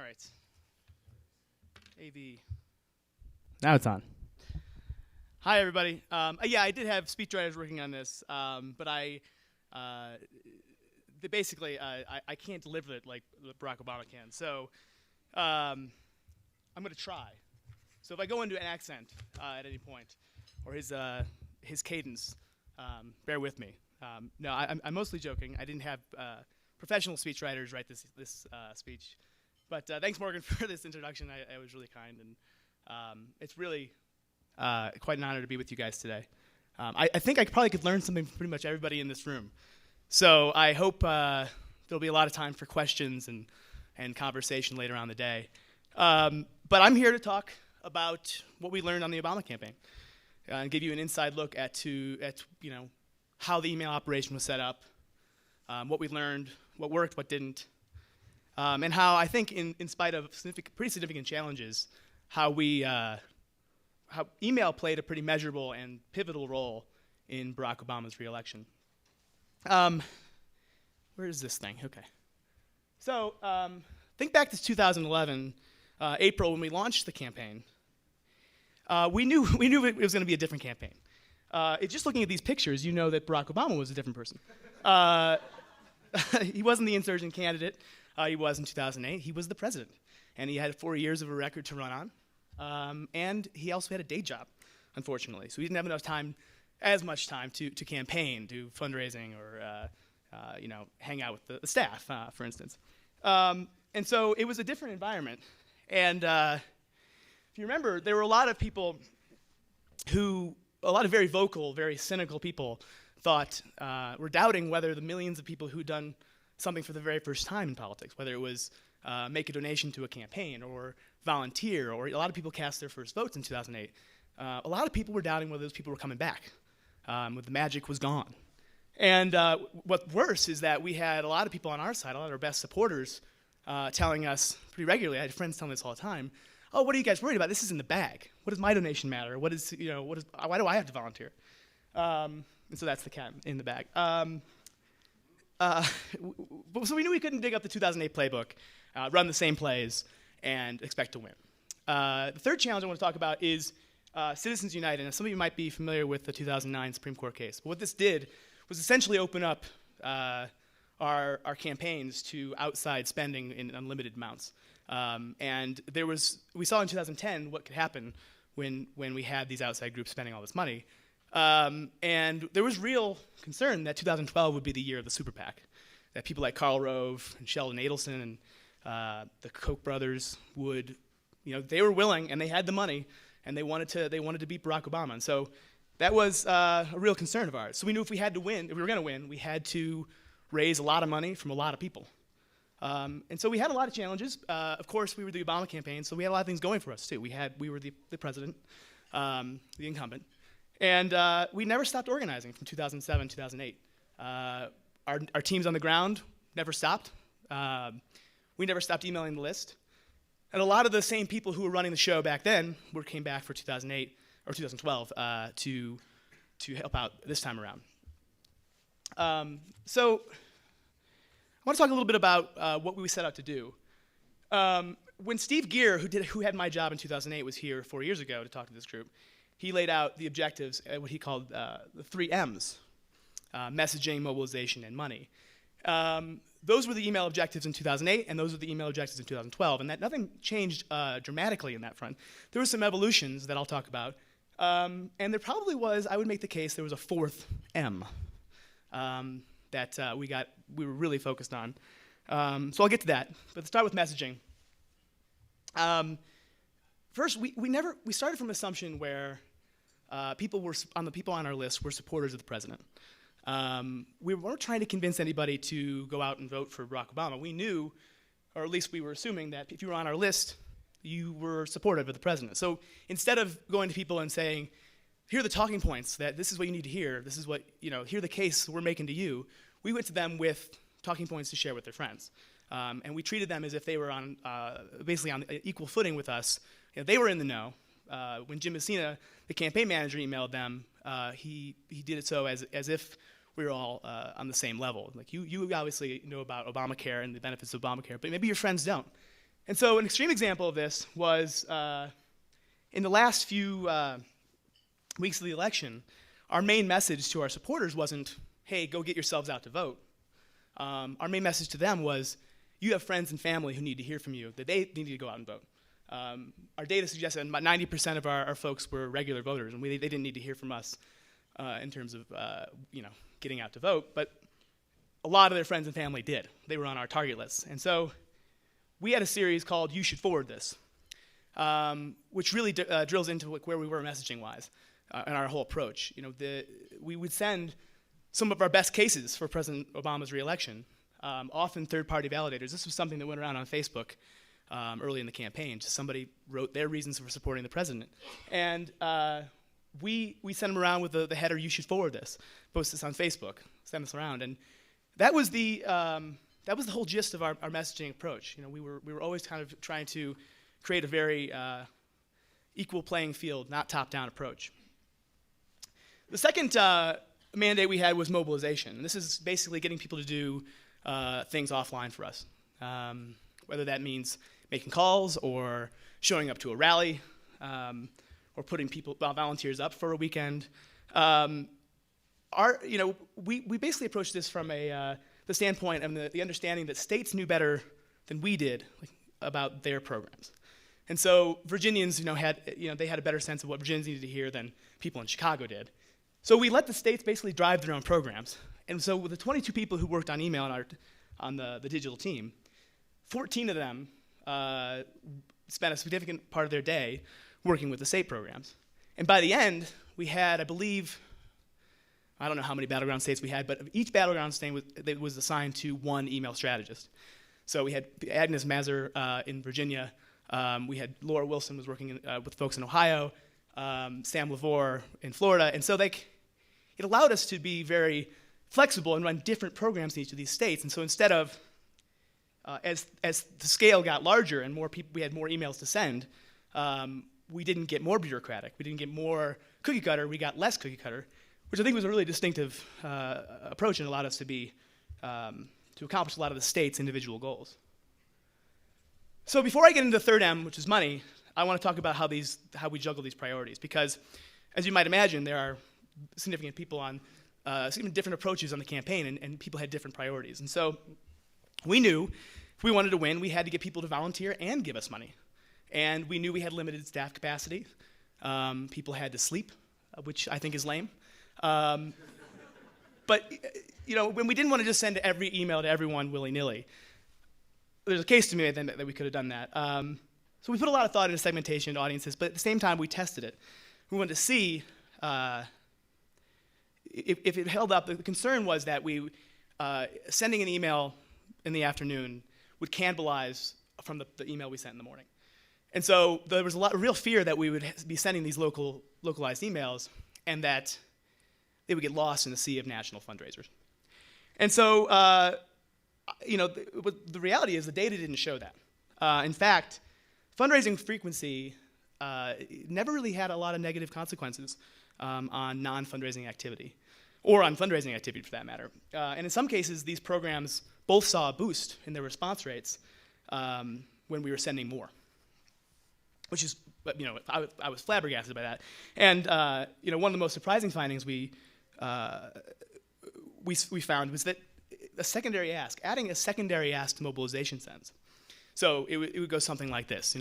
All right. AV. Now it's on. Hi, everybody. Yeah, I did have speechwriters working on this, but basically, I can't deliver it like Barack Obama can. So I'm going to try. So if I go into an accent at any point, or his cadence, bear with me. No, I'm mostly joking. I didn't have professional speechwriters write this speech. But thanks, Morgan, for this introduction. I was really kind, and it's really quite an honor to be with you guys today. I think I probably could learn something from pretty much everybody in this room. So I hope there'll be a lot of time for questions and conversation later on in the day. But I'm here to talk about what we learned on the Obama campaign and give you an inside look at how the email operation was set up, what we learned, what worked, what didn't. And how I think, in spite of pretty significant challenges, how email played a pretty measurable and pivotal role in Barack Obama's reelection. Where is this thing? Okay. So think back to 2011, April, when we launched the campaign. We knew it was going to be a different campaign. Just looking at these pictures, you know that Barack Obama was a different person. He wasn't the insurgent candidate. He was in 2008. He was the president, and he had 4 years of a record to run on. And he also had a day job, unfortunately. So he didn't have as much time to campaign, do fundraising, or hang out with the staff, for instance. And so it was a different environment. And if you remember, there were a lot of people a lot of very vocal, very cynical people were doubting whether the millions of people who'd done something for the very first time in politics, whether it was make a donation to a campaign or volunteer, or a lot of people cast their first votes in 2008. A lot of people were doubting whether those people were coming back, whether the magic was gone. And what's worse is that we had a lot of people on our side, a lot of our best supporters, telling us pretty regularly. I had friends telling me this all the time. Oh, what are you guys worried about? This is in the bag. What does my donation matter? Why do I have to volunteer? And so that's the cat in the bag. So we knew we couldn't dig up the 2008 playbook, run the same plays, and expect to win. The third challenge I want to talk about is Citizens United. And some of you might be familiar with the 2009 Supreme Court case. But what this did was essentially open up our campaigns to outside spending in unlimited amounts. And we saw in 2010 what could happen when we had these outside groups spending all this money. And there was real concern that 2012 would be the year of the super PAC, that people like Karl Rove and Sheldon Adelson and the Koch brothers they were willing and they had the money and they wanted to beat Barack Obama. And so that was a real concern of ours. So we knew if we were going to win, we had to raise a lot of money from a lot of people. And so we had a lot of challenges. Of course, we were the Obama campaign, so we had a lot of things going for us too. We were the president, the incumbent. And we never stopped organizing from 2007, 2008. Our teams on the ground never stopped. We never stopped emailing the list. And a lot of the same people who were running the show back then came back for 2008 or 2012 to help out this time around. So I want to talk a little bit about what we set out to do. When Steve Gear, who had my job in 2008, was here 4 years ago to talk to this group, he laid out the objectives, what he called the 3 M's, messaging, mobilization, and money. Those were the email objectives in 2008, and those were the email objectives in 2012, and nothing changed dramatically in that front. There were some evolutions that I'll talk about, and there probably was, I would make the case, there was a 4th M that we were really focused on. So I'll get to that, but let's start with messaging. First, we started from an assumption where the people on our list were supporters of the president. We weren't trying to convince anybody to go out and vote for Barack Obama. We knew, or at least we were assuming, that if you were on our list, you were supportive of the president. So instead of going to people and saying, here are the talking points, that this is what you need to hear, this is what, hear the case we're making to you, we went to them with talking points to share with their friends. And we treated them as if they were basically on equal footing with us. They were in the know. When Jim Messina, the campaign manager, emailed them, he did it so as if we were all on the same level. Like you obviously know about Obamacare and the benefits of Obamacare, but maybe your friends don't. And so an extreme example of this was in the last few weeks of the election, our main message to our supporters wasn't, hey, go get yourselves out to vote. Our main message to them was, you have friends and family who need to hear from you, that they need to go out and vote. Our data suggests that about 90% of our folks were regular voters, and they didn't need to hear from us in terms of getting out to vote, but a lot of their friends and family did. They were on our target list. And so we had a series called You Should Forward This, which really drills into where we were messaging-wise and our whole approach. We would send some of our best cases for President Obama's reelection, often third-party validators. This was something that went around on Facebook early in the campaign. Just somebody wrote their reasons for supporting the president. And we sent them around with the header, You Should Forward This, post this on Facebook, send this around. And that was the whole gist of our messaging approach. We were always kind of trying to create a very equal playing field, not top-down approach. The second mandate we had was mobilization. And this is basically getting people to do things offline for us, whether that means making calls or showing up to a rally or putting volunteers up for a weekend. We basically approached this from the standpoint and the understanding that states knew better than we did about their programs. And so Virginians, they had a better sense of what Virginians needed to hear than people in Chicago did. So we let the states basically drive their own programs. And so with the 22 people who worked on email on the digital team, 14 of them spent a significant part of their day working with the state programs. And by the end, we had, I believe, I don't know how many battleground states we had, but each battleground state was assigned to one email strategist. So we had Agnes Mazur in Virginia. We had Laura Wilson was working with folks in Ohio, Sam Lavore in Florida. And so it allowed us to be very flexible and run different programs in each of these states. And so instead of, as the scale got larger and we had more emails to send, we didn't get more bureaucratic. We didn't get more cookie cutter. We got less cookie cutter, which I think was a really distinctive approach and allowed us to accomplish a lot of the state's individual goals. So before I get into the third M, which is money, I want to talk about how we juggle these priorities, because as you might imagine, there are significant people on different approaches on the campaign, and people had different priorities. And so we knew if we wanted to win, we had to get people to volunteer and give us money. And we knew we had limited staff capacity. People had to sleep, which I think is lame. But when we didn't want to just send every email to everyone willy-nilly, there's a case to me that we could have done that. So we put a lot of thought into segmentation and audiences, but at the same time, we tested it. We wanted to see if it held up. The concern was that sending an email in the afternoon would cannibalize from the email we sent in the morning. And so there was a real fear that we would be sending these localized emails and that they would get lost in the sea of national fundraisers. And so, the reality is the data didn't show that. In fact, fundraising frequency never really had a lot of negative consequences on non-fundraising activity, or on fundraising activity for that matter. And in some cases, these programs both saw a boost in their response rates when we were sending more, which is, I was flabbergasted by that. And one of the most surprising findings we found was that adding a secondary ask to mobilization sends. So it would go something like this.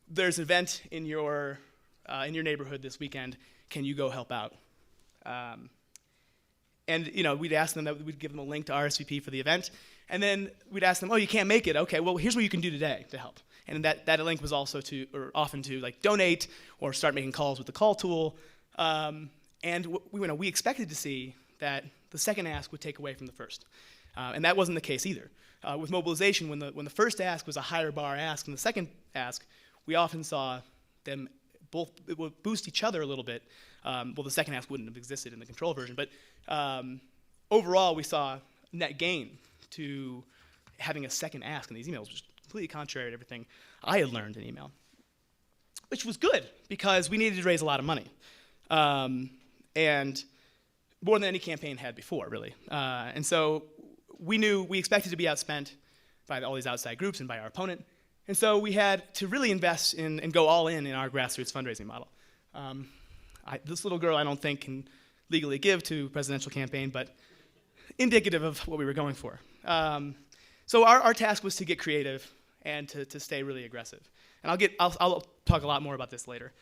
There's an event in your neighborhood this weekend. Can you go help out? And we'd ask them that we'd give them a link to RSVP for the event, and then we'd ask them, oh, you can't make it. Okay, well, here's what you can do today to help. And that link was also often to like donate or start making calls with the call tool. And we expected to see that the second ask would take away from the first, and that wasn't the case either. With mobilization, when the first ask was a higher bar ask than the second ask, we often saw them both, it would boost each other a little bit. The second ask wouldn't have existed in the control version, but overall we saw net gain to having a second ask in these emails, which is completely contrary to everything I had learned in email, which was good because we needed to raise a lot of money, and more than any campaign had before, really. And so we expected to be outspent by all these outside groups and by our opponent. And so we had to really invest in and go all in our grassroots fundraising model. This little girl I don't think can legally give to a presidential campaign, but indicative of what we were going for. So our task was to get creative and to stay really aggressive. And I'll talk a lot more about this later.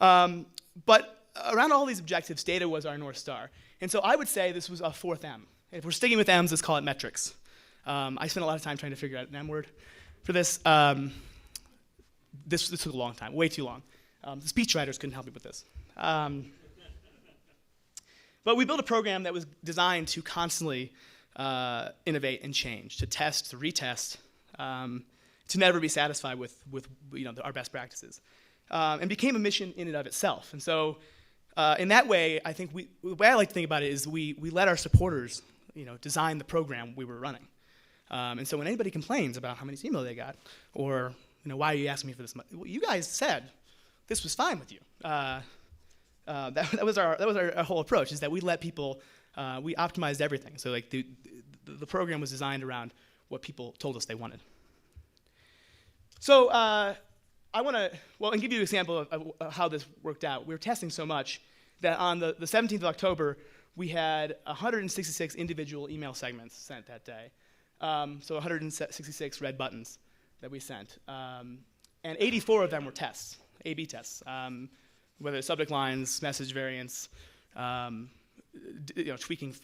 But around all these objectives, data was our North Star. And so I would say this was a fourth M. If we're sticking with M's, let's call it metrics. I spent a lot of time trying to figure out an M word for this. This took a long time, way too long. The speechwriters couldn't help me with this. But we built a program that was designed to constantly innovate and change, to test, to retest, to never be satisfied with our best practices, and became a mission in and of itself. And so, in that way, I think the way I like to think about it is we let our supporters, design the program we were running. And so when anybody complains about how many email they got, or why are you asking me for this much? Well, you guys said this was fine with you. That was our whole approach, is that we let people, we optimized everything. So like the program was designed around what people told us they wanted. So I want to, and give you an example of how this worked out. We were testing so much that on the 17th of October, we had 166 individual email segments sent that day. So 166 red buttons that we sent. And 84 of them were tests, A/B tests, whether it's subject lines, message variants, tweaking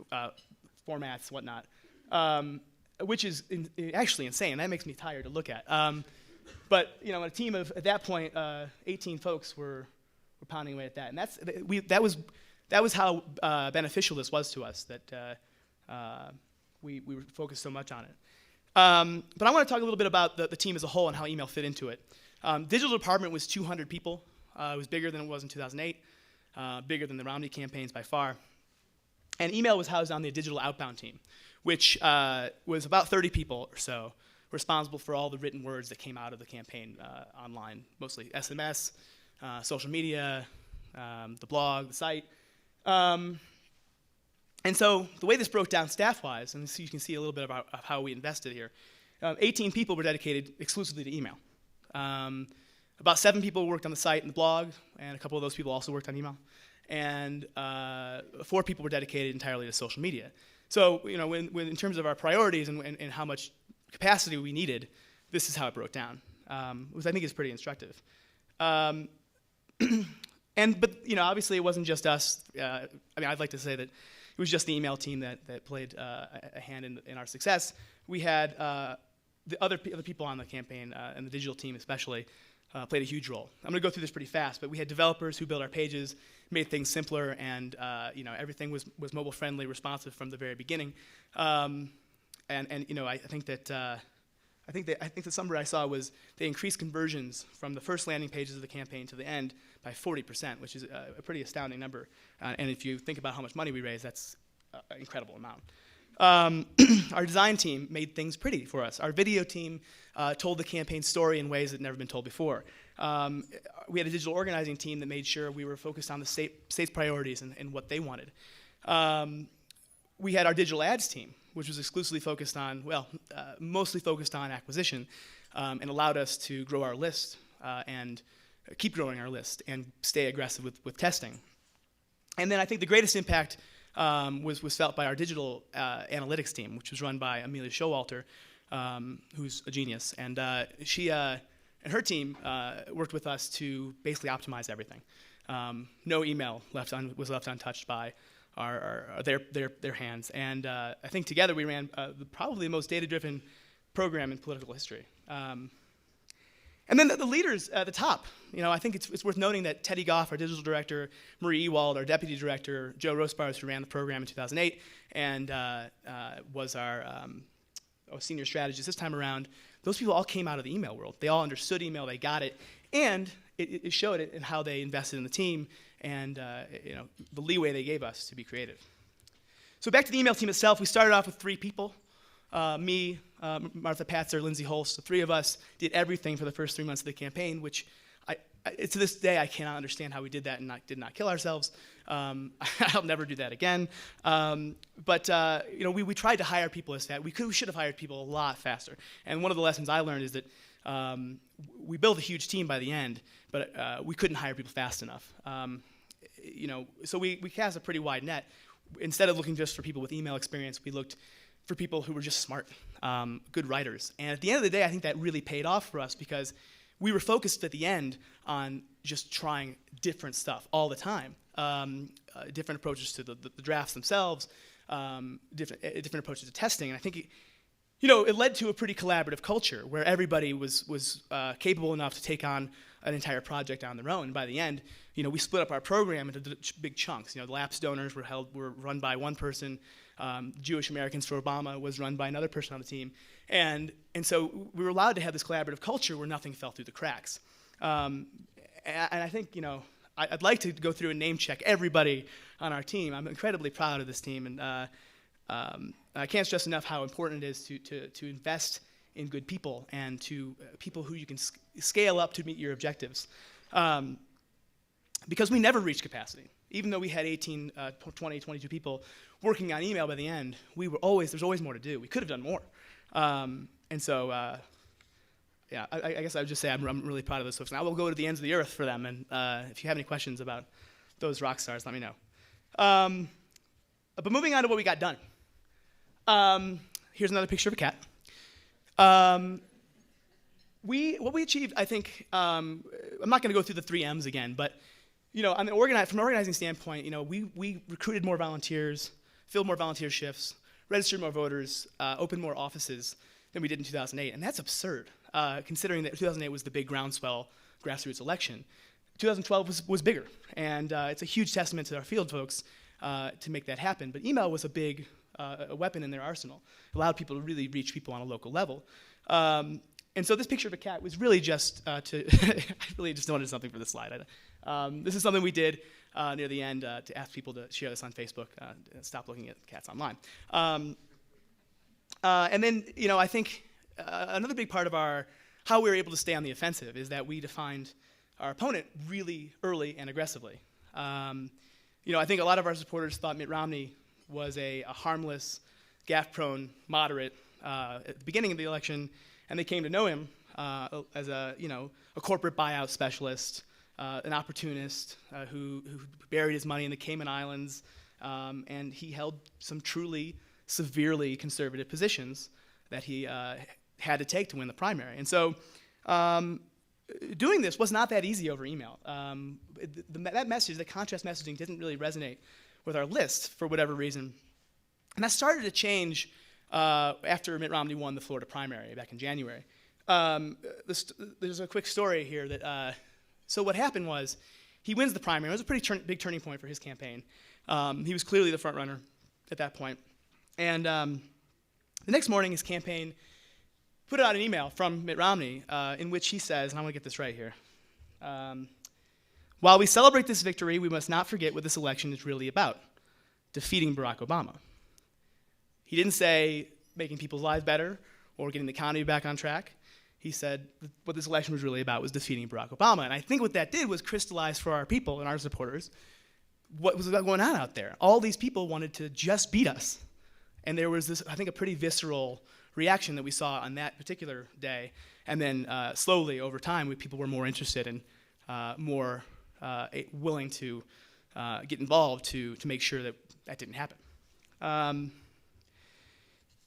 formats, whatnot, which is actually insane. That makes me tired to look at. But a team of, at that point, 18 folks were pounding away at that, and that was how beneficial this was to us. That we were focused so much on it. But I want to talk a little bit about the team as a whole and how email fit into it. Digital department was 200 people. It was bigger than it was in 2008, bigger than the Romney campaigns by far. And email was housed on the digital outbound team, which was about 30 people or so, responsible for all the written words that came out of the campaign online, mostly SMS, social media, the blog, the site. And so the way this broke down staff-wise, and so you can see a little bit of how we invested here, 18 people were dedicated exclusively to email. About 7 people worked on the site and the blog, and a couple of those people also worked on email. And 4 people were dedicated entirely to social media. So, when in terms of our priorities and how much capacity we needed, this is how it broke down, which I think is pretty instructive. But obviously it wasn't just us. I'd like to say that it was just the email team that played a hand in our success. We had the other people on the campaign, and the digital team especially, played a huge role. I'm going to go through this pretty fast, but we had developers who built our pages, made things simpler, and everything was mobile friendly, responsive from the very beginning. I think the summary I saw was they increased conversions from the first landing pages of the campaign to the end by 40%, which is a pretty astounding number. And if you think about how much money we raised, that's an incredible amount. Our design team made things pretty for us. Our video team told the campaign story in ways that had never been told before. We had a digital organizing team that made sure we were focused on the state's priorities and what they wanted. We had our digital ads team, which was exclusively focused on, mostly focused on acquisition, and allowed us to grow our list and keep growing our list and stay aggressive with testing. And then I think the greatest impact was felt by our digital analytics team, which was run by Amelia Showalter, who's a genius. And she and her team worked with us to basically optimize everything. No email was left untouched by their hands. And I think together we ran probably the most data-driven program in political history. And then the leaders at the top, I think it's worth noting that Teddy Goff, our digital director, Marie Ewald, our deputy director, Joe Rosebars, who ran the program in 2008, and was our senior strategist this time around, those people all came out of the email world. They all understood email, they got it, and it showed it in how they invested in the team and the leeway they gave us to be creative. So back to the email team itself, we started off with 3 people. Me, Martha Patzer, Lindsay Holst, the 3 of us did everything for the first 3 months of the campaign, which to this day, I cannot understand how we did that and did not kill ourselves. I'll never do that again. But we tried to hire people as fast. We should have hired people a lot faster. And one of the lessons I learned is that we built a huge team by the end, but we couldn't hire people fast enough. So we cast a pretty wide net. Instead of looking just for people with email experience, we looked for people who were just smart, good writers. And at the end of the day, I think that really paid off for us because we were focused at the end on just trying different stuff all the time, different approaches to the drafts themselves, different approaches to testing. And I think it led to a pretty collaborative culture where everybody was capable enough to take on an entire project on their own. And by the end, we split up our program into big chunks. The lapsed donors were run by one person. Jewish Americans for Obama was run by another person on the team. And so we were allowed to have this collaborative culture where nothing fell through the cracks. And I think, I'd like to go through and name check everybody on our team. I'm incredibly proud of this team. And I can't stress enough how important it is to invest in good people and to people who you can scale up to meet your objectives. Because we never reached capacity. Even though we had 18, 20, 22 people working on email by the end, there's always more to do. We could have done more. I guess I would just say I'm really proud of those folks. And I will go to the ends of the earth for them. And if you have any questions about those rock stars, let me know. But moving on to what we got done. Here's another picture of a cat. What we achieved, I think, I'm not going to go through the 3 M's again, but from an organizing standpoint, we recruited more volunteers, filled more volunteer shifts, registered more voters, opened more offices than we did in 2008, and that's absurd, considering that 2008 was the big groundswell grassroots election. 2012 was bigger, and it's a huge testament to our field folks to make that happen. But email was a big a weapon in their arsenal. It allowed people to really reach people on a local level. And so this picture of a cat was really just I really just wanted something for this slide. This is something we did near the end to ask people to share this on Facebook, stop looking at cats online. And then, I think another big part of how we were able to stay on the offensive is that we defined our opponent really early and aggressively. I think a lot of our supporters thought Mitt Romney was a harmless, gaffe-prone moderate at the beginning of the election, and they came to know him as a corporate buyout specialist, an opportunist who buried his money in the Cayman Islands, and he held some truly severely conservative positions that he had to take to win the primary. And so doing this was not that easy over email. That message, the contrast messaging, didn't really resonate with our list for whatever reason. And that started to change after Mitt Romney won the Florida primary back in January. There's a quick story here that, so what happened was, he wins the primary. It was a pretty big turning point for his campaign. He was clearly the front runner at that point. And the next morning, his campaign put out an email from Mitt Romney in which he says, and I'm going to get this right here, while we celebrate this victory, we must not forget what this election is really about, defeating Barack Obama. He didn't say making people's lives better or getting the economy back on track. He said what this election was really about was defeating Barack Obama. And I think what that did was crystallize for our people and our supporters what was going on out there. All these people wanted to just beat us. And there was this, I think, a pretty visceral reaction that we saw on that particular day. And then slowly, over time, people were more interested and more willing to get involved to make sure that that didn't happen.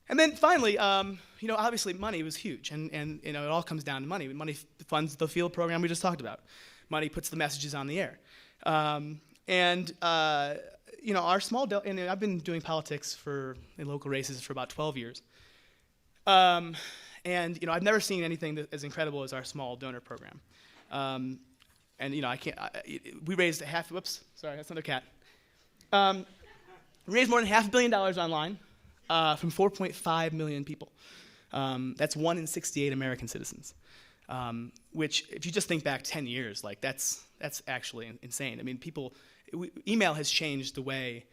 And then finally, obviously money was huge, and it all comes down to money. Money funds the field program we just talked about. Money puts the messages on the air. Our small, and I've been doing politics in local races for about 12 years. I've never seen anything as incredible as our small donor program. We raised whoops, sorry, that's another cat. We raised more than $500 million online. From 4.5 million people. That's 1 in 68 American citizens, which, if you just think back 10 years, that's actually insane. I mean, email has changed the way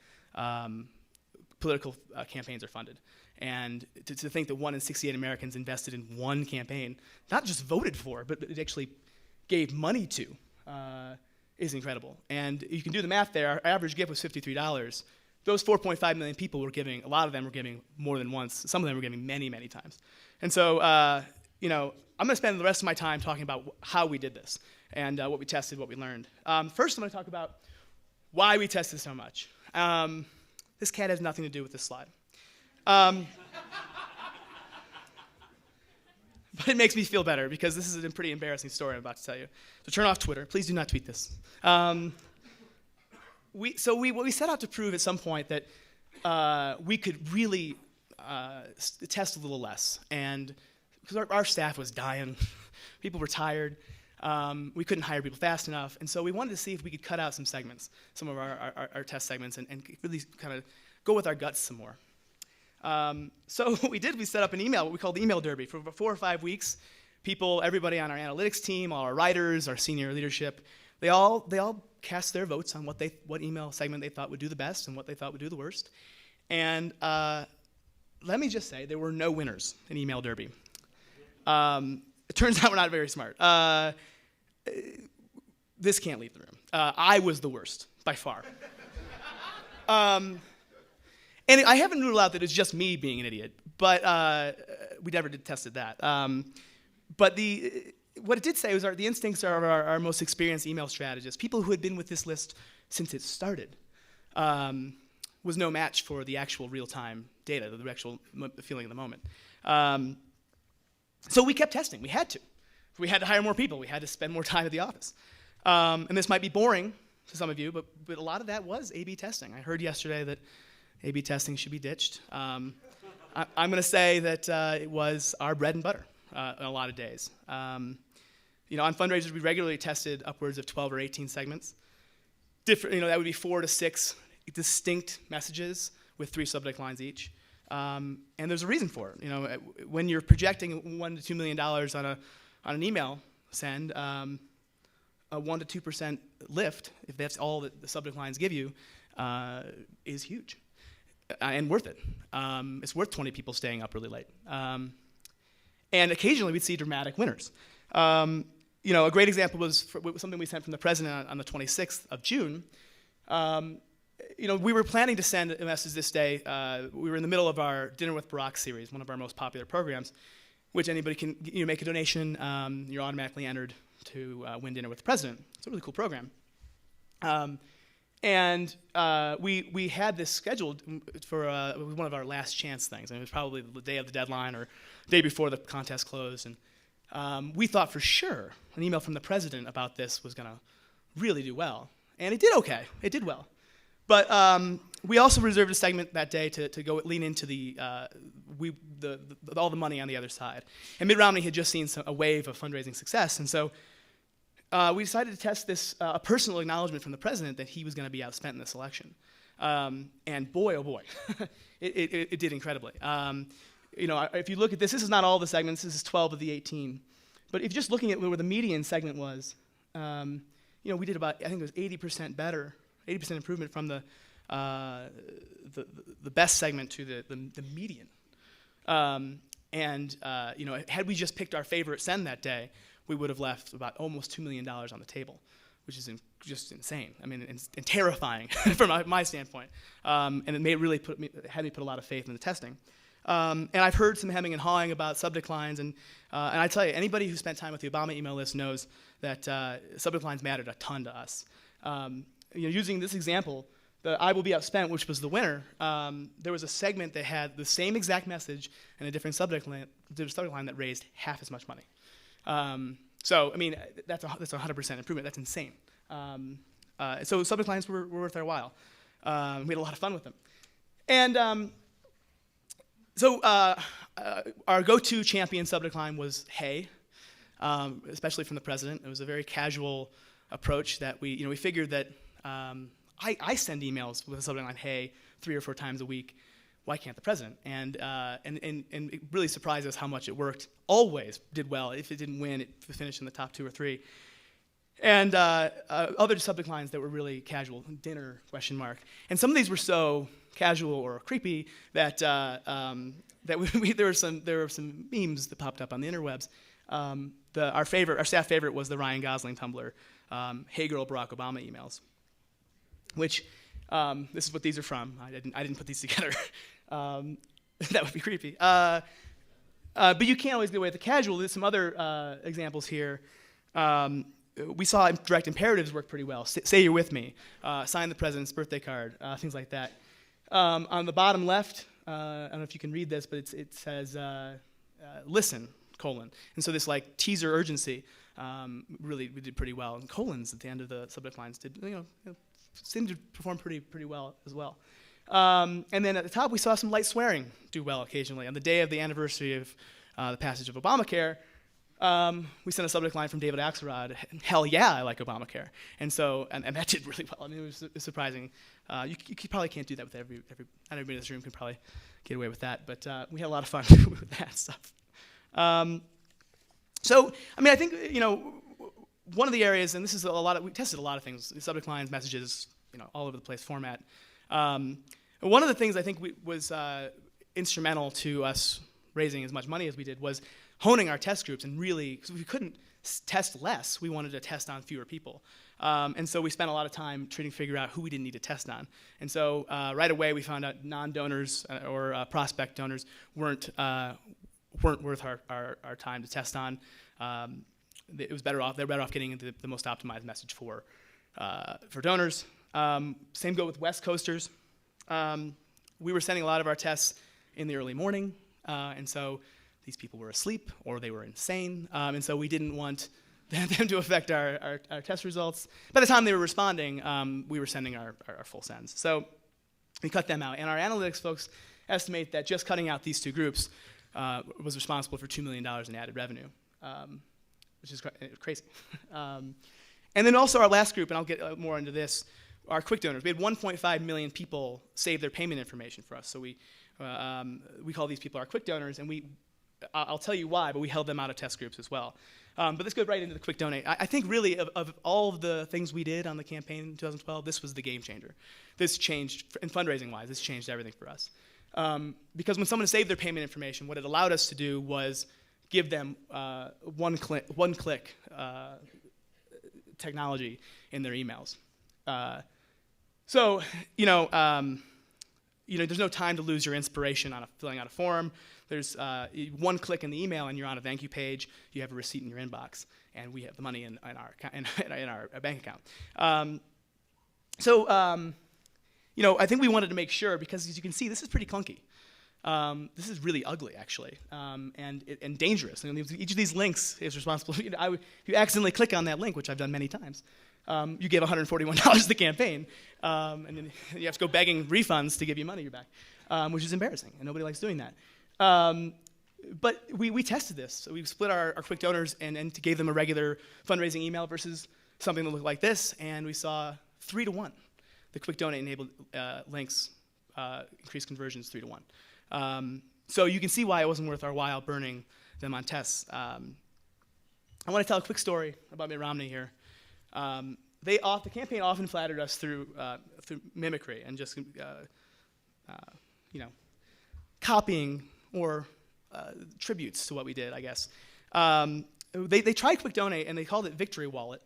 political campaigns are funded. And to think that 1 in 68 Americans invested in one campaign, not just voted for, but it actually gave money to is incredible. And you can do the math there. Our average gift was $53. Those 4.5 million people were giving, a lot of them were giving more than once. Some of them were giving many, many times. And so, I'm going to spend the rest of my time talking about how we did this and what we tested, what we learned. First, I'm going to talk about why we tested so much. This cat has nothing to do with this slide. But it makes me feel better because this is a pretty embarrassing story I'm about to tell you. So turn off Twitter. Please do not tweet this. We set out to prove at some point that we could really test a little less. And because our staff was dying, people were tired, we couldn't hire people fast enough. And so we wanted to see if we could cut out some segments, some of our test segments, and really kind of go with our guts some more. So what we did, we set up an email, what we called the email derby. For about 4 or 5 weeks, everybody on our analytics team, all our writers, our senior leadership, they all cast their votes on what email segment they thought would do the best and what they thought would do the worst. And let me just say, there were no winners in email derby. It turns out we're not very smart. This can't leave the room. I was the worst, by far. And I haven't ruled out that it's just me being an idiot, but we never tested that. But what it did say was the instincts of our most experienced email strategists, people who had been with this list since it started, was no match for the actual real-time data, the actual feeling of the moment. So we kept testing. We had to. We had to hire more people. We had to spend more time at the office. And this might be boring to some of you, but a lot of that was A/B testing. I heard yesterday that A/B testing should be ditched. I'm going to say that it was our bread and butter a lot of days. On fundraisers, we regularly tested upwards of 12 or 18 segments. That would be 4 to 6 distinct messages with 3 subject lines each. And there's a reason for it. When you're projecting $1 to $2 million on an email send, a 1% to 2% lift, if that's all that the subject lines give you, is huge. And worth it. It's worth 20 people staying up really late. And occasionally we'd see dramatic winners. A great example was something we sent from the president on the 26th of June. We were planning to send a message this day. We were in the middle of our Dinner with Barack series, one of our most popular programs, which anybody can make a donation. You're automatically entered to win dinner with the president. It's a really cool program. And we had this scheduled for one of our last chance things. And it was probably the day of the deadline or day before the contest closed. And we thought for sure an email from the president about this was going to really do well. And it did okay. It did well. But we also reserved a segment that day to go lean into all the money on the other side. And Mitt Romney had just seen a wave of fundraising success. And so we decided to test this, a personal acknowledgement from the president that he was going to be outspent in this election. And boy, oh boy, it did incredibly. If you look at this is not all the segments, this is 12 of the 18. But if you're just looking at where the median segment was, we did about, I think it was 80% better, 80% improvement from the best segment to the median. Had we just picked our favorite send that day, we would have left about almost $2 million on the table, which is just insane. I mean, and terrifying from my standpoint. And it had me put a lot of faith in the testing. And I've heard some hemming and hawing about subject lines, and I tell you, anybody who spent time with the Obama email list knows that subject lines mattered a ton to us. Using this example, the I will be outspent, which was the winner, there was a segment that had the same exact message and a different subject line that raised half as much money. That's 100% improvement. That's insane. So subject lines were worth our while. We had a lot of fun with them. And so our go-to champion subject line was "Hey," especially from the president. It was a very casual approach that we figured that I send emails with a subject line "Hey" 3 or 4 times a week. Why can't the president? And it really surprised us how much it worked. Always did well. If it didn't win, it finished in the top 2 or 3. And other subject lines that were really casual, dinner, ? And some of these were so casual or creepy that there were some memes that popped up on the interwebs Our staff favorite was the Ryan Gosling Tumblr, "Hey Girl Barack Obama" emails, which this is what these are from. I didn't put these together. That would be creepy. But you can't always get away with the casual. There's some other examples here. We saw direct imperatives work pretty well. Say you're with me. Sign the president's birthday card. Things like that. On the bottom left, I don't know if you can read this, but it says listen, : and so this like teaser urgency really we did pretty well. And colons at the end of the subject lines did seemed to perform pretty well as well. And then at the top we saw some light swearing do well occasionally. On the day of the anniversary of the passage of Obamacare, we sent a subject line from David Axelrod, "Hell yeah, I like Obamacare," and so and that did really well. I mean, it was surprising. You probably can't do that with everybody in this room can probably get away with that, but we had a lot of fun with that stuff. So, I mean, I think one of the areas, and this is we tested a lot of things: subject lines, messages, all over the place format. One of the things I think was instrumental to us raising as much money as we did was honing our test groups, and really, because we couldn't test less, we wanted to test on fewer people. And so we spent a lot of time trying to figure out who we didn't need to test on. And so right away we found out non-donors or prospect donors weren't worth our time to test on. It was better off. They're better off getting the most optimized message for donors. Same go with West Coasters. We were sending a lot of our tests in the early morning, and so these people were asleep or they were insane, and so we didn't want them to affect our test results. By the time they were responding, we were sending our full sends. So we cut them out, and our analytics folks estimate that just cutting out these two groups was responsible for $2 million in added revenue, which is crazy. And then also our last group, and I'll get more into this, our quick donors. We had 1.5 million people save their payment information for us. So we call these people our quick donors, and I'll tell you why, but we held them out of test groups as well. But let's go right into the quick donate. I think really of all of the things we did on the campaign in 2012, this was the game changer. This changed, and fundraising-wise, this changed everything for us. Because when someone saved their payment information, what it allowed us to do was give them one-click technology in their emails. So there's no time to lose your inspiration on filling out a form. There's one click in the email, and you're on a thank you page. You have a receipt in your inbox, and we have the money in our bank account. I think we wanted to make sure, because as you can see, this is pretty clunky. This is really ugly, actually, and dangerous. Each of these links is responsible. If you accidentally click on that link, which I've done many times, you give $141 to the campaign, and then you have to go begging refunds to give you money back, which is embarrassing, and nobody likes doing that. But we tested this. So we split our quick donors and gave them a regular fundraising email versus something that looked like this, and we saw 3-to-1. The quick donate enabled links increased conversions 3-to-1. So you can see why it wasn't worth our while burning them on tests. I want to tell a quick story about Mitt Romney here. The campaign often flattered us through mimicry and just copying or tributes to what we did, I guess. They tried Quick Donate, and they called it Victory Wallet.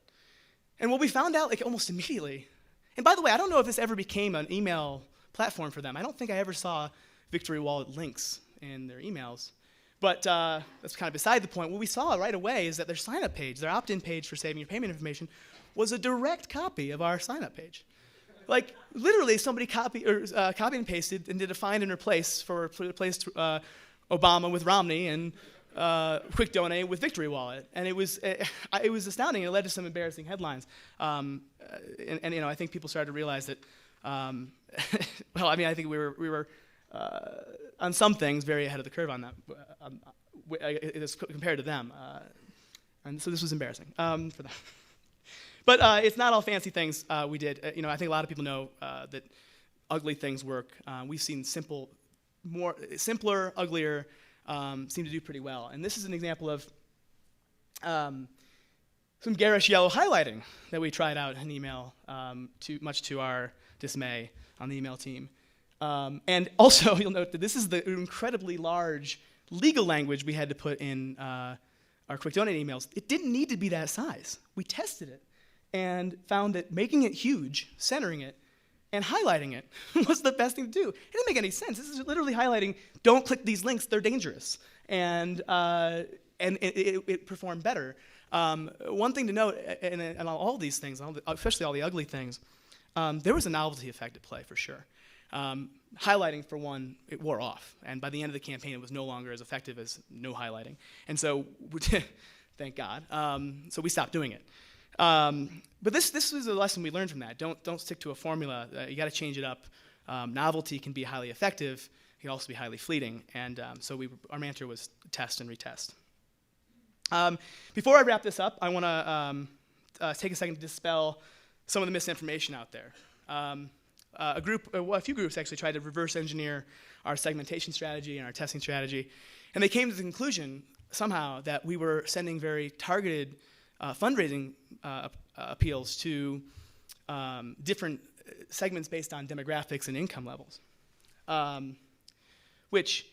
And what we found out almost immediately, and by the way, I don't know if this ever became an email platform for them. I don't think I ever saw Victory Wallet links in their emails. But that's kind of beside the point. What we saw right away is that their sign-up page, their opt-in page for saving your payment information, was a direct copy of our sign-up page. Literally, somebody copied and pasted and did a find and replace replaced Obama with Romney and Quick Donate with Victory Wallet, and it was astounding. It led to some embarrassing headlines, and I think people started to realize that. I think we were on some things very ahead of the curve on that, compared to them, and so this was embarrassing for them. But it's not all fancy things we did. I think a lot of people know that ugly things work. We've seen simpler, uglier seem to do pretty well. And this is an example of some garish yellow highlighting that we tried out in email, much to our dismay on the email team. And also, you'll note that this is the incredibly large legal language we had to put in our quick donate emails, it didn't need to be that size. We tested it and found that making it huge, centering it, and highlighting it was the best thing to do. It didn't make any sense. This is literally highlighting, don't click these links, they're dangerous. And it performed better. One thing to note, and all these things, especially all the ugly things, there was a novelty effect at play for sure. Highlighting, for one, it wore off. And by the end of the campaign, it was no longer as effective as no highlighting. And so, thank God, so we stopped doing it. But this was a lesson we learned from that. Don't stick to a formula. You got to change it up. Novelty can be highly effective. It can also be highly fleeting. And so our mantra was test and retest. Before I wrap this up, I want to take a second to dispel some of the misinformation out there. A few groups actually tried to reverse engineer our segmentation strategy and our testing strategy, and they came to the conclusion somehow that we were sending very targeted fundraising appeals to different segments based on demographics and income levels, which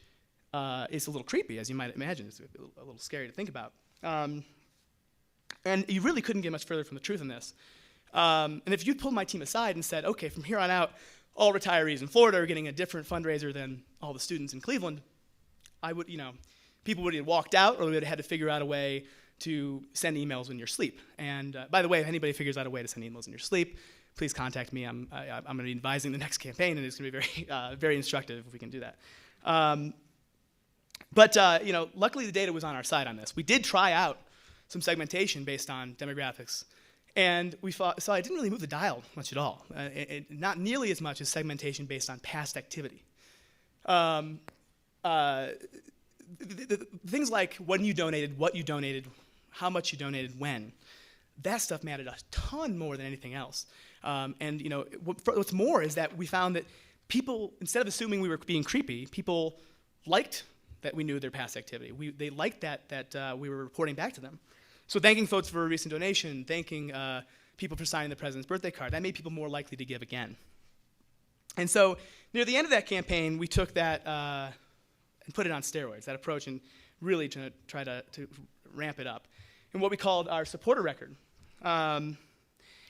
is a little creepy, as you might imagine. It's a little scary to think about. And you really couldn't get much further from the truth in this. And if you pulled my team aside and said, okay, from here on out, all retirees in Florida are getting a different fundraiser than all the students in Cleveland, people would have walked out, or they would have had to figure out a way to send emails in your sleep. And by the way, if anybody figures out a way to send emails in your sleep, please contact me. I'm going to be advising the next campaign, and it's going to be very, very instructive if we can do that. But luckily the data was on our side on this. We did try out some segmentation based on demographics, and we saw it didn't really move the dial much at all. Not nearly as much as segmentation based on past activity. Things like when you donated, what you donated, how much you donated, when, that stuff mattered a ton more than anything else. What's more is that we found that people, instead of assuming we were being creepy, people liked that we knew their past activity. They liked that we were reporting back to them. So thanking folks for a recent donation, thanking people for signing the president's birthday card, that made people more likely to give again. And so near the end of that campaign, we took that and put it on steroids, that approach, and really try to ramp it up. And what we called our supporter record. And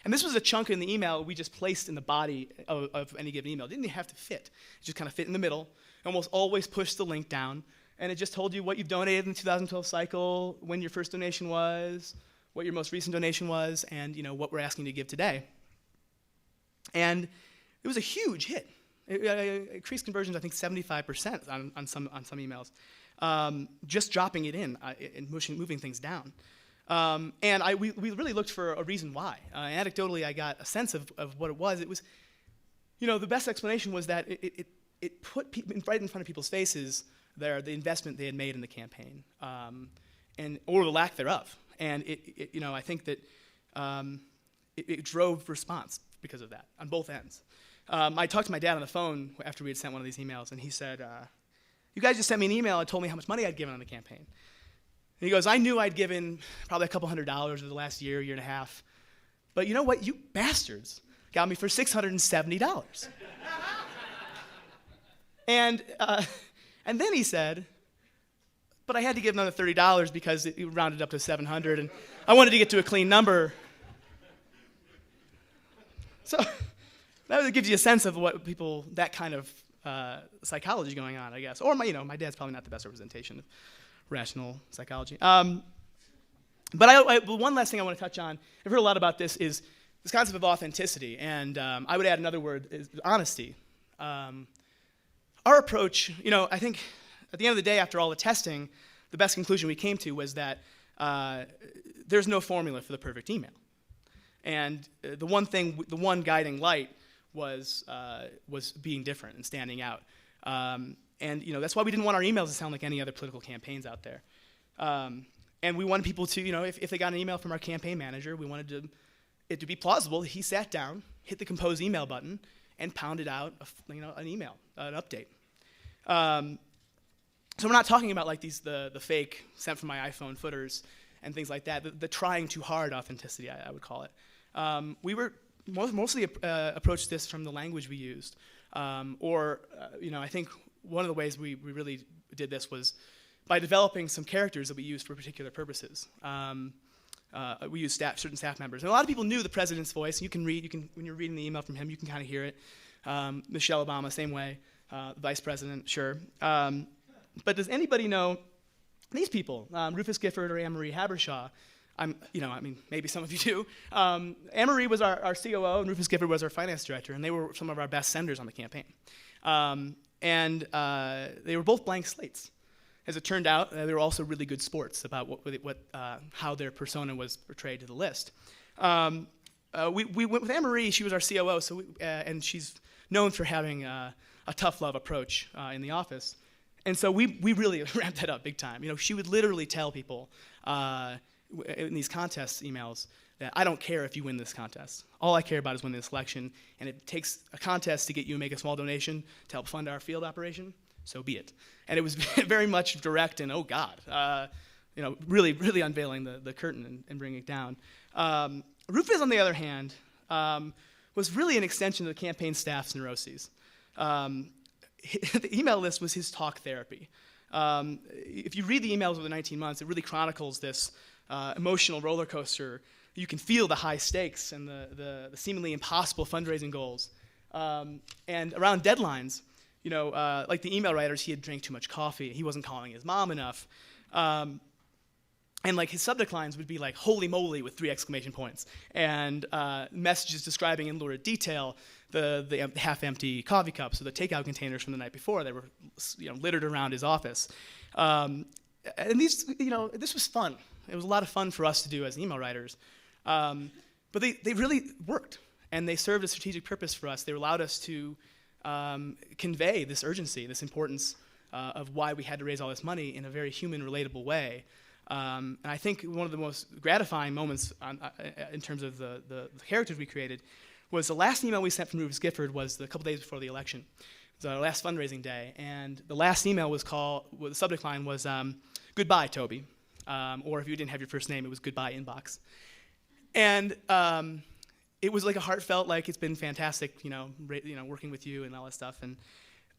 this was a chunk in the email we just placed in the body of any given email. It didn't even have to fit. It just kind of fit in the middle. Almost always pushed the link down. And it just told you what you've donated in the 2012 cycle, when your first donation was, what your most recent donation was, and what we're asking you to give today. And it was a huge hit. It increased conversions, I think, 75% on some emails. Just dropping it in and moving things down. And we really looked for a reason why. Anecdotally, I got a sense of what it was. It was, the best explanation was that it put right in front of people's faces the investment they had made in the campaign, or the lack thereof. And I think that it drove response because of that on both ends. I talked to my dad on the phone after we had sent one of these emails, and he said, "You guys just sent me an email and told me how much money I'd given on the campaign." And he goes, "I knew I'd given probably a couple $100 over the last year and a half, but you know what? You bastards got me for $670. And then he said, "But I had to give another $30 because it rounded up to $700, and I wanted to get to a clean number." So that gives you a sense of what that kind of psychology going on, I guess. Or my dad's probably not the best representation of rational psychology. But one last thing I want to touch on, I've heard a lot about this, is this concept of authenticity, and I would add another word, is honesty. Our approach, I think at the end of the day, after all the testing, the best conclusion we came to was that there's no formula for the perfect email. And the one guiding light was being different and standing out. And that's why we didn't want our emails to sound like any other political campaigns out there. And we wanted people to, if they got an email from our campaign manager, we wanted it to be plausible that he sat down, hit the compose email button, and pounded out an email, an update. So we're not talking about like the fake sent from my iPhone footers and things like that, the trying too hard authenticity, I would call it. We were mostly approached this from the language we used. I think one of the ways we really did this was by developing some characters that we used for particular purposes. We used certain staff members. And a lot of people knew the president's voice. You can when you're reading the email from him, you can kind of hear it. Michelle Obama, same way. The vice president, sure. But does anybody know these people? Rufus Gifford or Anne-Marie Habershaw? Maybe some of you do. Anne-Marie was our COO, and Rufus Gifford was our finance director, and they were some of our best senders on the campaign. They were both blank slates. As it turned out, they were also really good sports about how their persona was portrayed to the list. We went with Anne-Marie. She was our COO, and she's known for having a tough love approach in the office. And so we really ramped that up big time. She would literally tell people in these contest emails that I don't care if you win this contest. All I care about is winning this election, and it takes a contest to get you to make a small donation to help fund our field operation. So be it. And it was very much direct and, oh God, really, really unveiling the curtain and bringing it down. Rufus, on the other hand, was really an extension of the campaign staff's neuroses. The email list was his talk therapy. If you read the emails over the 19 months, it really chronicles this emotional roller coaster. You can feel the high stakes and the seemingly impossible fundraising goals. And around deadlines, like the email writers, he had drank too much coffee. He wasn't calling his mom enough. And like his subject lines would be like, holy moly, with 3 exclamation points. And messages describing in lurid detail the half-empty coffee cups or the takeout containers from the night before that were littered around his office. And these, this was fun. It was a lot of fun for us to do as email writers. But they really worked. And they served a strategic purpose for us. They allowed us to convey this urgency, this importance of why we had to raise all this money in a very human, relatable way. And I think one of the most gratifying moments in terms of the characters we created was the last email we sent from Rufus Gifford was a couple days before the election. It was our last fundraising day. And the last email the subject line was, goodbye, Toby. Or if you didn't have your first name, it was goodbye, inbox. And it was like a heartfelt, like it's been fantastic, working with you and all that stuff. And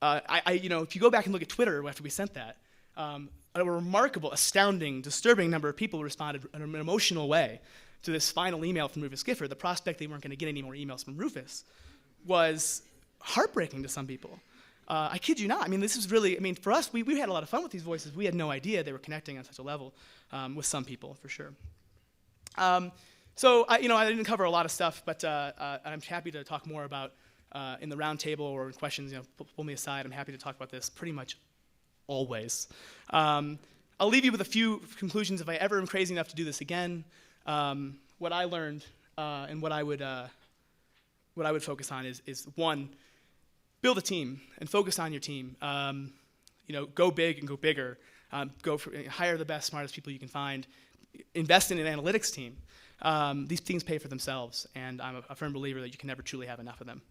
if you go back and look at Twitter after we sent that, a remarkable, astounding, disturbing number of people responded in an emotional way to this final email from Rufus Gifford. The prospect they weren't going to get any more emails from Rufus was heartbreaking to some people. I kid you not. This is really, for us, we had a lot of fun with these voices. We had no idea they were connecting on such a level with some people, for sure. So I didn't cover a lot of stuff, but I'm happy to talk more about in the round table or in questions. Pull me aside. I'm happy to talk about this pretty much always. I'll leave you with a few conclusions if I ever am crazy enough to do this again. What I learned and what I would focus on is one, build a team and focus on your team. Go big and go bigger. Hire the best, smartest people you can find. Invest in an analytics team. These things pay for themselves, and I'm a firm believer that you can never truly have enough of them.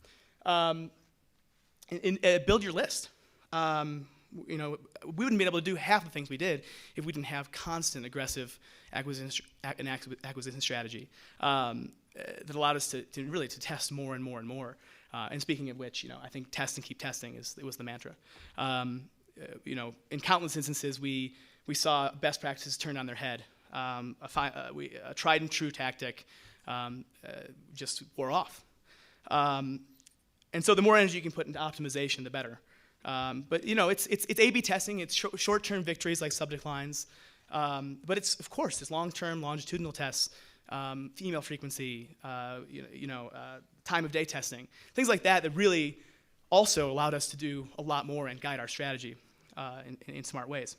Build your list. We wouldn't be able to do half the things we did if we didn't have constant aggressive acquisition strategy that allowed us to really test more and more and more. And speaking of which, I think test and keep testing was the mantra. In countless instances, we saw best practices turned on their head. A tried and true tactic just wore off. And so the more energy you can put into optimization, the better. But it's A/B testing. It's short-term victories like subject lines. But it's long-term longitudinal tests, email frequency, time of day testing, things like that really also allowed us to do a lot more and guide our strategy in smart ways.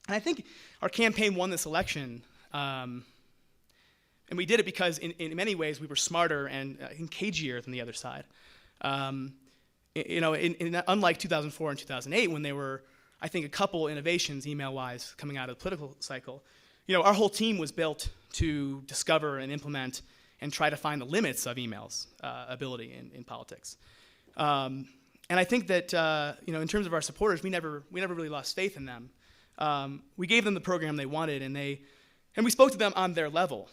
And I think our campaign won this election, and we did it because in many ways we were smarter and cagier than the other side. Unlike 2004 and 2008, when there were, I think, a couple innovations email-wise coming out of the political cycle, our whole team was built to discover and implement and try to find the limits of email's ability in politics. And I think that in terms of our supporters, we never really lost faith in them. We gave them the program they wanted, and we spoke to them on their level,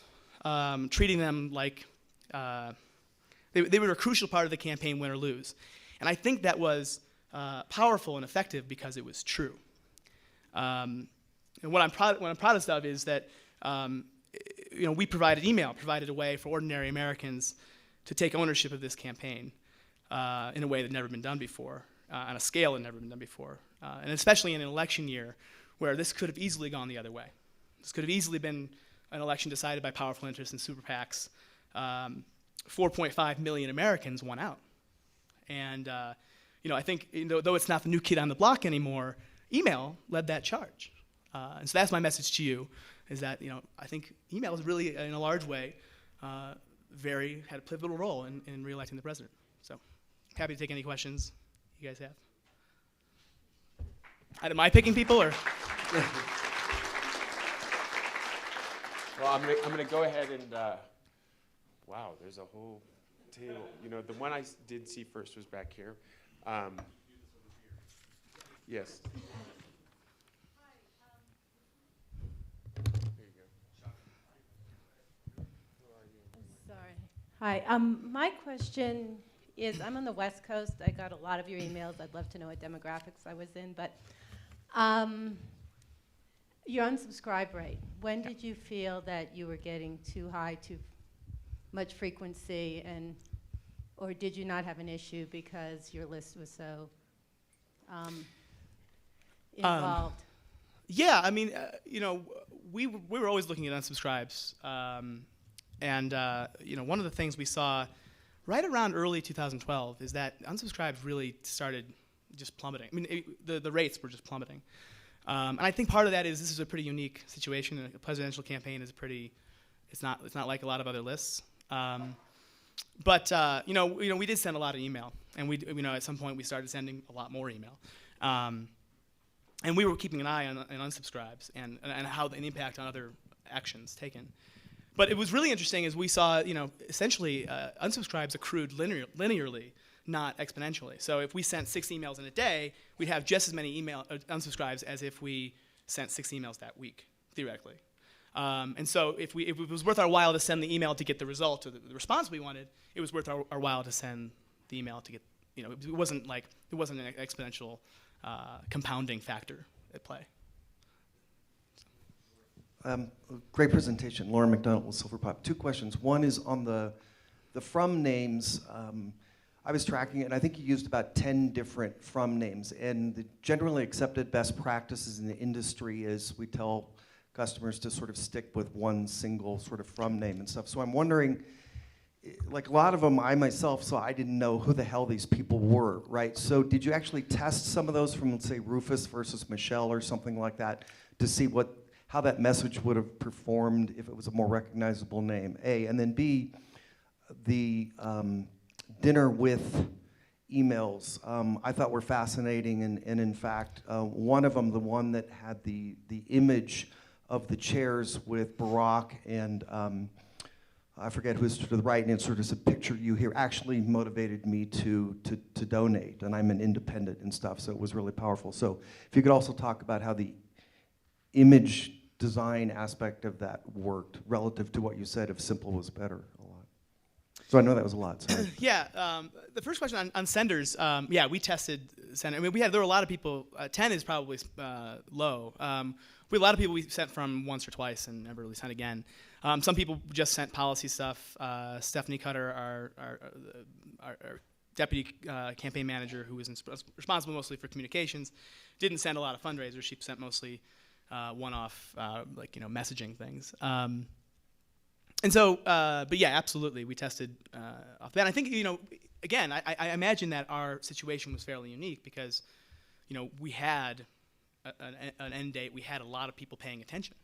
treating them like they were a crucial part of the campaign, win or lose. And I think that was powerful and effective because it was true. And what I'm proudest of is that we provided a way for ordinary Americans to take ownership of this campaign in a way that had never been done before, on a scale that had never been done before, and especially in an election year where this could have easily gone the other way. This could have easily been an election decided by powerful interests and super PACs. 4.5 million Americans won out. And I think though it's not the new kid on the block anymore, email led that charge. And so that's my message to you, is that I think email is really, in a large way, had a pivotal role in re-electing the president. So happy to take any questions you guys have. Am I picking people, or? Well, I'm gonna go ahead and. Wow, there's a whole table. The one I did see first was back here. Yes. Sorry. Hi. My question is, I'm on the West Coast. I got a lot of your emails. I'd love to know what demographics I was in. But your unsubscribe rate, when did you feel that you were getting too high, too much frequency, or did you not have an issue because your list was so involved? Yeah, I mean, we were always looking at unsubscribes. One of the things we saw right around early 2012 is that unsubscribes really started just plummeting. I mean, the rates were just plummeting. And I think part of that is this is a pretty unique situation. A presidential campaign is it's not like a lot of other lists. But we did send a lot of email, and at some point we started sending a lot more email. And we were keeping an eye on unsubscribes and how the impact on other actions taken. But it was really interesting as we saw, essentially unsubscribes accrued linearly, not exponentially. So if we sent 6 emails in a day, we'd have just as many unsubscribes as if we sent 6 emails that week, theoretically. And so if it was worth our while to send the email to get the result or the response we wanted, it was worth our while to send the email to get, it wasn't an exponential compounding factor at play. Great presentation, Lauren McDonald with Silverpop. 2 questions. One is on the from names. I was tracking it, and I think you used about 10 different from names. And the generally accepted best practices in the industry is we tell customers to sort of stick with one single sort of from name and stuff. So I'm wondering, like a lot of them, I myself, so I didn't know who the hell these people were, right? So did you actually test some of those from, let's say, Rufus versus Michelle or something like that to see how that message would have performed if it was a more recognizable name, A? And then B, the dinner with emails, I thought were fascinating, and in fact, one of them, the one that had the image of the chairs with Barack and I forget who's to the right, and it sort of a picture you here, actually motivated me to donate, and I'm an independent and stuff, so it was really powerful. So if you could also talk about how the image design aspect of that worked relative to what you said, if simple was better a lot. So I know that was a lot. Sorry. Yeah, the first question on senders, we tested sender. I mean, there were a lot of people, 10 is probably low. We had a lot of people we sent from once or twice and never really sent again. Some people just sent policy stuff. Stephanie Cutter, our deputy campaign manager, who was responsible mostly for communications, didn't send a lot of fundraisers. She sent mostly one-off, messaging things. And so, but yeah, absolutely, we tested off that. I think, again, I imagine that our situation was fairly unique because, we had an end date. We had a lot of people paying attention,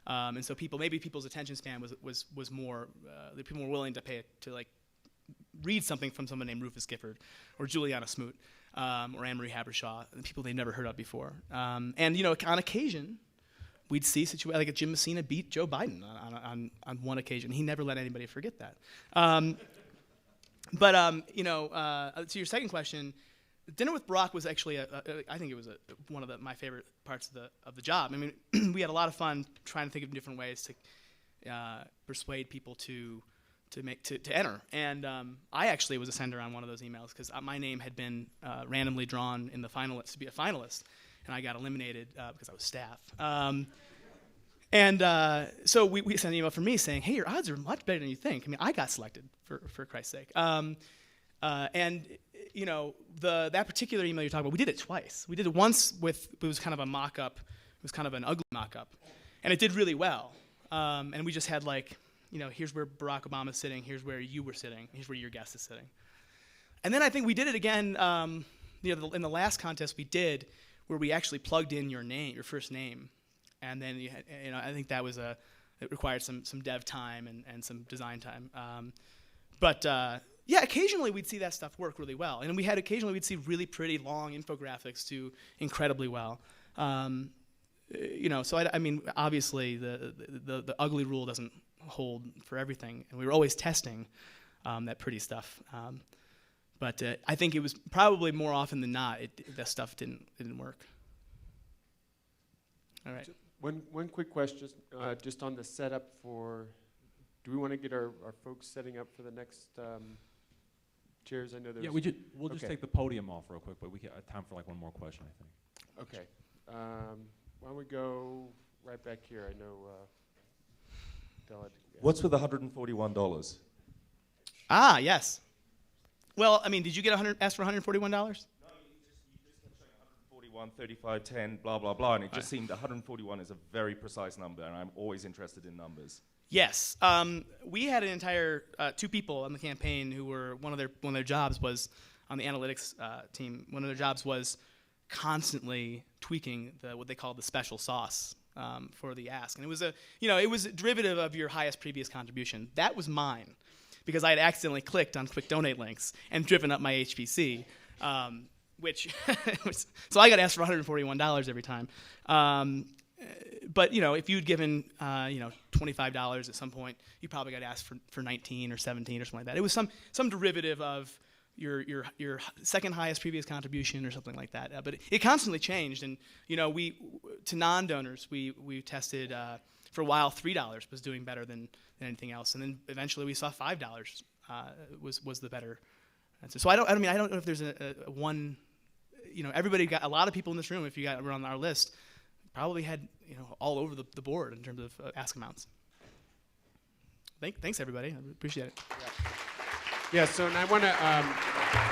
and so people's attention span was more. The people were willing to read something from someone named Rufus Gifford, or Juliana Smoot, or Anne-Marie Habershaw, people they'd never heard of before. And on occasion, we'd see situations like Jim Messina beat Joe Biden on one occasion. He never let anybody forget that. To your second question, dinner with Barack was actually I think it was one of my favorite parts of the job. I mean, we had a lot of fun trying to think of different ways to persuade people to enter. And I actually was a sender on one of those emails because my name had been randomly drawn in the finalists to be a finalist. and I got eliminated because I was staff. So we sent an email from me saying, hey, your odds are much better than you think. I mean, I got selected, for Christ's sake. That particular email you're talking about, we did it twice. We did it once it was kind of a mock-up. It was kind of an ugly mock-up. And it did really well. And we just had here's where Barack Obama's sitting, here's where you were sitting, here's where your guest is sitting. And then I think we did it again, in the last contest we did, where we actually plugged in your first name. And then I think that it required some dev time and some design time. Occasionally we'd see that stuff work really well, and occasionally we'd see really pretty long infographics do incredibly well. So obviously the ugly rule doesn't hold for everything, and we were always testing that pretty stuff. But I think it was probably more often than not that stuff didn't work. All right. One quick question, just on the setup for. Do we want to get our folks setting up for the next chairs? I know there's. Yeah, we'll just take the podium off real quick, but we have time for one more question, I think. Okay. Why don't we go right back here? I know. What's with $141? Ah, yes. Well, did you ask for $141? No, you just kept saying 141, 35, 10, blah, blah, blah, and it just seemed 141 is a very precise number, and I'm always interested in numbers. Yes, we had an entire 2 people on the campaign who were one of their jobs was on the analytics team. One of their jobs was constantly tweaking what they called the special sauce for the ask, and it was it was a derivative of your highest previous contribution. That was mine, because I had accidentally clicked on quick donate links and driven up my HPC, so I got asked for $141 every time. But if you'd given $25 at some point, you probably got asked for 19 or 17 or something like that. It was some derivative of your second highest previous contribution or something like that. But it constantly changed, and to non-donors we tested for a while. $3 was doing better than anything else, and then eventually we saw $5 was the better answer. So I don't know if there's a one. Everybody got a lot of people in this room. If you were on our list, probably had all over the board in terms of ask amounts. Thanks everybody. I appreciate it. Yeah. So and I want to.